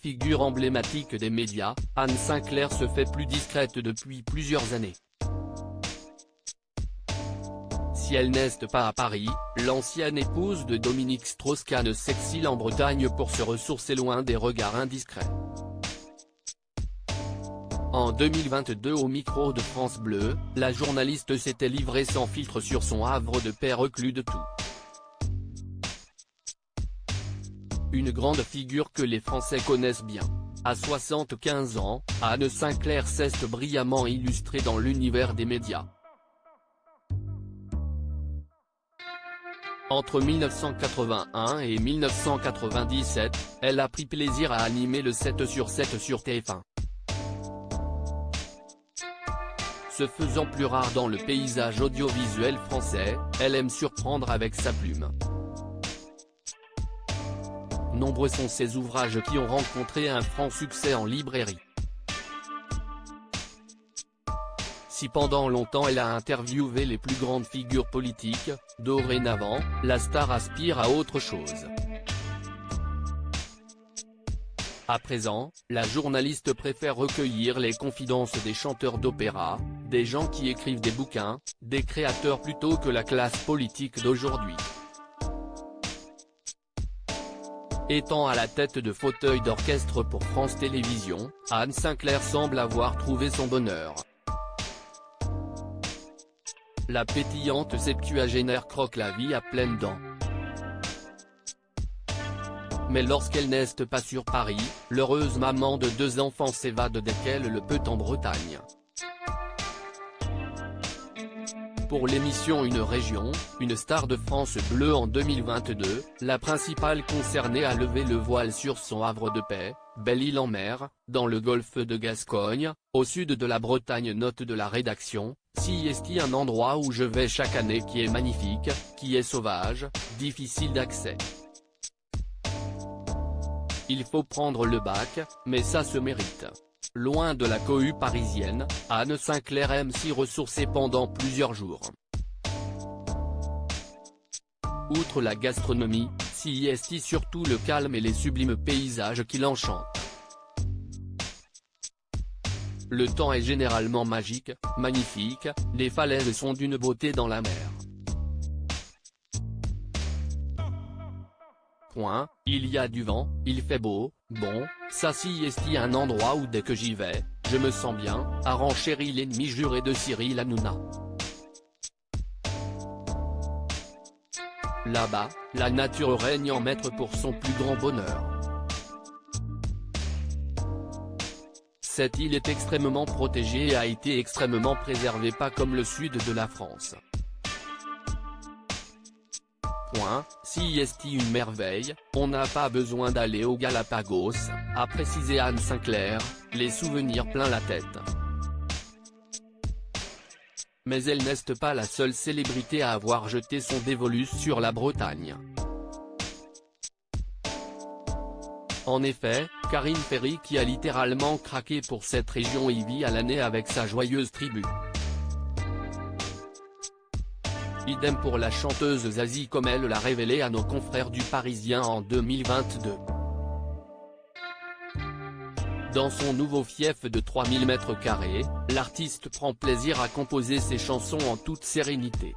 Figure emblématique des médias, Anne Sinclair se fait plus discrète depuis plusieurs années. Si elle n'est pas à Paris, l'ancienne épouse de Dominique Strauss-Kahn s'exile en Bretagne pour se ressourcer loin des regards indiscrets. En 2022 au micro de France Bleu, la journaliste s'était livrée sans filtre sur son havre de paix reclus de tout. Une grande figure que les Français connaissent bien. À 75 ans, Anne Sinclair s'est brillamment illustrée dans l'univers des médias. Entre 1981 et 1997, elle a pris plaisir à animer le 7 sur 7 sur TF1. Se faisant plus rare dans le paysage audiovisuel français, elle aime surprendre avec sa plume. Nombreux sont ses ouvrages qui ont rencontré un franc succès en librairie. Si pendant longtemps elle a interviewé les plus grandes figures politiques, dorénavant, la star aspire à autre chose. À présent, la journaliste préfère recueillir les confidences des chanteurs d'opéra, des gens qui écrivent des bouquins, des créateurs plutôt que la classe politique d'aujourd'hui. Étant à la tête de fauteuil d'orchestre pour France Télévisions, Anne Sinclair semble avoir trouvé son bonheur. La pétillante septuagénaire croque la vie à pleines dents. Mais lorsqu'elle n'est pas sur Paris, l'heureuse maman de 2 enfants s'évade dès qu'elle le peut en Bretagne. Pour l'émission Une région, une star de France Bleu en 2022, la principale concernée a levé le voile sur son havre de paix, Belle-Île-en-Mer, dans le golfe de Gascogne, au sud de la Bretagne. Note de la rédaction, si est un endroit où je vais chaque année qui est magnifique, qui est sauvage, difficile d'accès. Il faut prendre le bac, mais ça se mérite. Loin de la cohue parisienne, Anne Sinclair aime s'y ressourcer pendant plusieurs jours. Outre la gastronomie, s'y est surtout le calme et les sublimes paysages qui l'enchantent. Le temps est généralement magique, magnifique, les falaises sont d'une beauté dans la mer. Il y a du vent, il fait beau, bon, ça s'y est un endroit où dès que j'y vais, je me sens bien, a renchéri l'ennemi juré de Cyril Hanouna. Là-bas, la nature règne en maître pour son plus grand bonheur. Cette île est extrêmement protégée et a été extrêmement préservée, pas comme le sud de la France. Si est une merveille, on n'a pas besoin d'aller aux Galapagos, a précisé Anne Sinclair, les souvenirs plein la tête. Mais elle n'est pas la seule célébrité à avoir jeté son dévolu sur la Bretagne. En effet, Karine Ferry qui a littéralement craqué pour cette région y vit à l'année avec sa joyeuse tribu. Idem pour la chanteuse Zazie comme elle l'a révélé à nos confrères du Parisien en 2022. Dans son nouveau fief de 3000 m², l'artiste prend plaisir à composer ses chansons en toute sérénité.